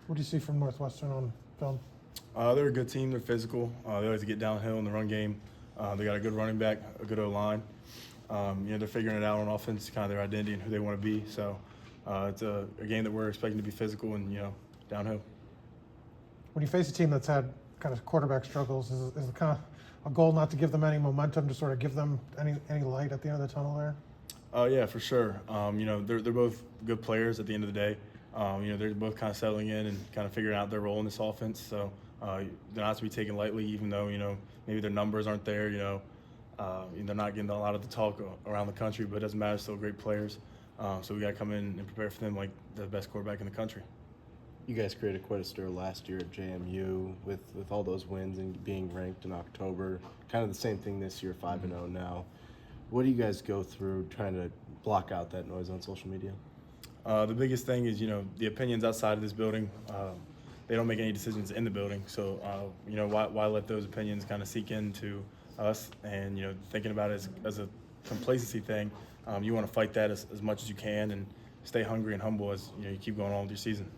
What do you see from Northwestern on film? They're a good team. They're physical. They like to get downhill in the run game. They got a good running back, a good O-line. They're figuring it out on offense, kind of their identity and who they want to be. So it's a game that we're expecting to be physical and, downhill. When you face a team that's had kind of quarterback struggles, is it kind of a goal not to give them any momentum, to sort of give them any light at the end of the tunnel there? Yeah, for sure. They're both good players at the end of the day. They're both kind of settling in and kind of figuring out their role in this offense. So they're not to be taken lightly, even though, maybe their numbers aren't there. They're not getting a lot of the talk around the country, but it doesn't matter. Still great players. So we got to come in and prepare for them like the best quarterback in the country. You guys created quite a stir last year at JMU with all those wins and being ranked in October. Kind of the same thing this year, 5-0 now. What do you guys go through trying to block out that noise on social media? The biggest thing is, the opinions outside of this building. They don't make any decisions in the building. So, why let those opinions kind of seek into us? And, thinking about it as a complacency thing, you want to fight that as much as you can and stay hungry and humble as, you keep going on with your season.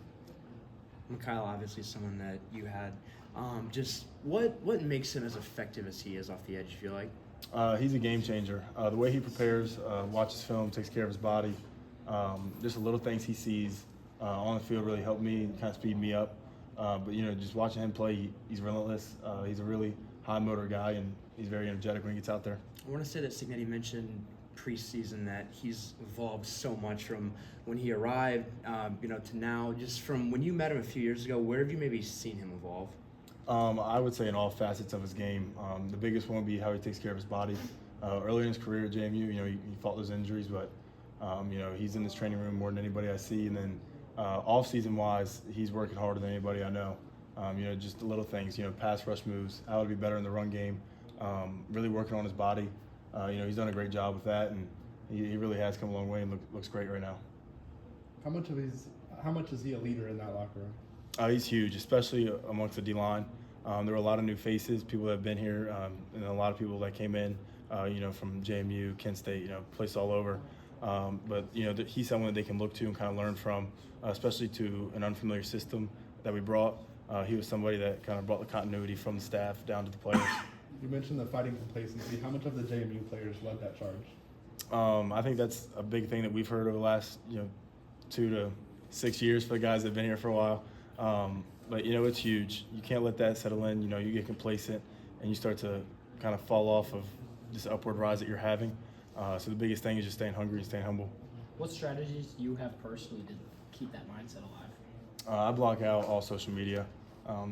Kyle, obviously someone that you had. Just what makes him as effective as he is off the edge, you feel like? He's a game changer. The way he prepares, watches film, takes care of his body, just the little things he sees on the field really help me and kind of speed me up. But just watching him play, he's relentless. He's a really high motor guy, and he's very energetic when he gets out there. I want to say that Signetti mentioned preseason that he's evolved so much from when he arrived, to now. Just from when you met him a few years ago, where have you maybe seen him evolve? I would say in all facets of his game. The biggest one would be how he takes care of his body. Early in his career at JMU, he fought those injuries, but he's in this training room more than anybody I see. And then off-season wise, he's working harder than anybody I know. Just the little things, pass rush moves, how to be better in the run game, really working on his body. He's done a great job with that, and he really has come a long way and looks great right now. How much is he a leader in that locker room? He's huge, especially amongst the D-line. There were a lot of new faces, people that have been here, and a lot of people that came in, from JMU, Kent State, places all over. But he's someone that they can look to and kind of learn from, especially to an unfamiliar system that we brought. He was somebody that kind of brought the continuity from the staff down to the players. You mentioned the fighting complacency. How much of the JMU players led that charge? I think that's a big thing that we've heard over the last 2 to 6 years for the guys that have been here for a while. But it's huge. You can't let that settle in. You get complacent and you start to kind of fall off of this upward rise that you're having. So the biggest thing is just staying hungry and staying humble. What strategies do you have personally to keep that mindset alive? I block out all social media.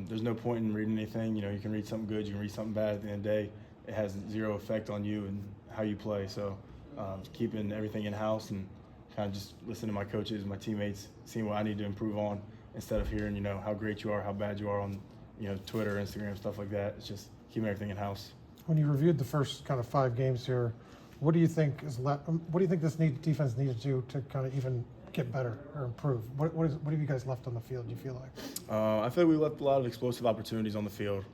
There's no point in reading anything. You can read something good, you can read something bad. At the end of the day, it has zero effect on you and how you play. So keeping everything in-house and kind of just listening to my coaches, my teammates, seeing what I need to improve on instead of hearing, how great you are, how bad you are on, Twitter, Instagram, stuff like that. It's just keeping everything in-house. When you reviewed the first kind of 5 games here, what do you think is left? What do you think this defense needed to do to kind of even get better or improve? What have you guys left on the field, do you feel like? I feel like we left a lot of explosive opportunities on the field.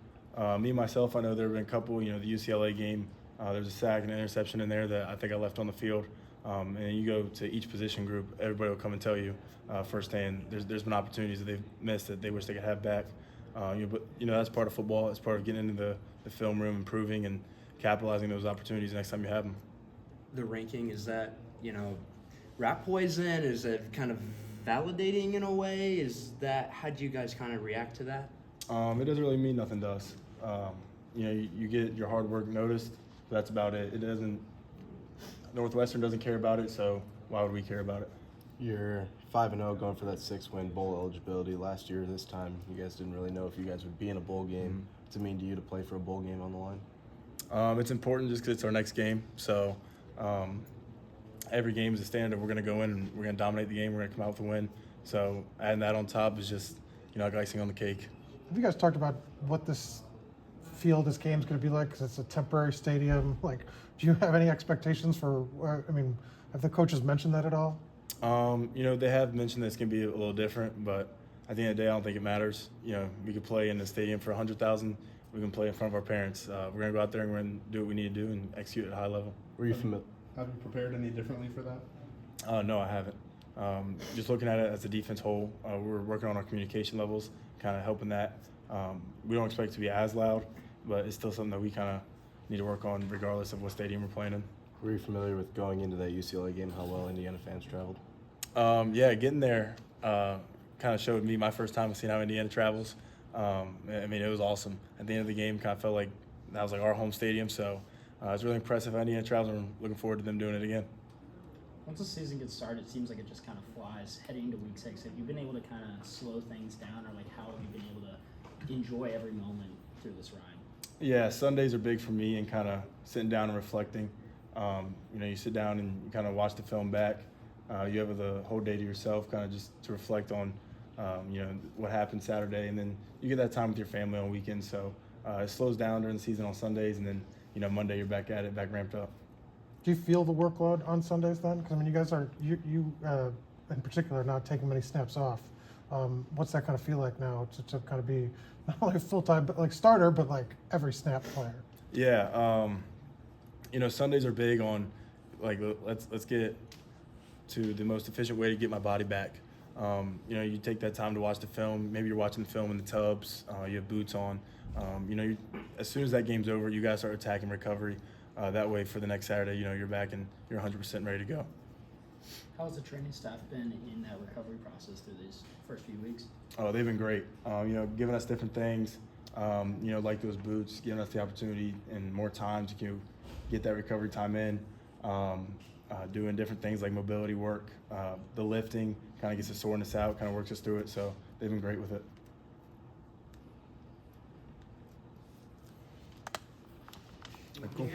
Me, myself, I know there have been a couple, the UCLA game, there's a sack and an interception in there that I think I left on the field. And then you go to each position group, everybody will come and tell you firsthand there's been opportunities that they've missed that they wish they could have back. But that's part of football. It's part of getting into the film room, improving and capitalizing those opportunities next time you have them. The ranking, is that, rat poison? Is it kind of validating in a way? How do you guys kind of react to that? It doesn't really mean nothing to us. You get your hard work noticed, but that's about it. Northwestern doesn't care about it, so why would we care about it? You're 5-0 going for that 6-win bowl eligibility. Last year, this time, you guys didn't really know if you guys would be in a bowl game. What's it mean to you to play for a bowl game on the line? It's important just because it's our next game. So every game is a standard. We're going to go in and we're going to dominate the game. We're going to come out with a win. So adding that on top is just, like icing on the cake. Have you guys talked about what this game's going to be like? Because it's a temporary stadium. Like, do you have any expectations for? Have the coaches mentioned that at all? They have mentioned that it's going to be a little different, but at the end of the day, I don't think it matters. We could play in the stadium for 100,000. We can play in front of our parents. We're going to go out there and we're going to do what we need to do and execute at a high level. Were you familiar? Have you prepared any differently for that? No, I haven't. Just looking at it as a defense whole, we're working on our communication levels, kind of helping that. We don't expect it to be as loud, but it's still something that we kind of need to work on regardless of what stadium we're playing in. Were you familiar with going into that UCLA game, how well Indiana fans traveled? Yeah, getting there kind of showed me my first time seeing how Indiana travels. I mean, it was awesome. At the end of the game, kind of felt like that was like our home stadium. So it's really impressive how Indiana travels, and I'm looking forward to them doing it again. Once the season gets started, it seems like it just kind of flies. Heading into week 6, have you been able to kind of slow things down, or like how have you been able to enjoy every moment through this ride? Yeah, Sundays are big for me, and kind of sitting down and reflecting. You sit down and you kind of watch the film back. You have the whole day to yourself, kind of just to reflect on, what happened Saturday, and then you get that time with your family on weekends. So it slows down during the season on Sundays, and then Monday you're back at it, back ramped up. Do you feel the workload on Sundays then? Because I mean, you guys are you in particular not taking many snaps off. What's that kind of feel like now to kind of be not only a full-time but like starter, but like every snap player? Yeah, Sundays are big on like let's get to the most efficient way to get my body back. You take that time to watch the film. Maybe you're watching the film in the tubs. You have boots on. As soon as that game's over, you guys start attacking recovery. That way, for the next Saturday, you're back and you're 100% ready to go. How has the training staff been in that recovery process through these first few weeks? Oh, they've been great. Giving us different things. Like those boots, giving us the opportunity and more time to get that recovery time in. Doing different things like mobility work, the lifting kind of gets the soreness out, kind of works us through it. So they've been great with it. Cool.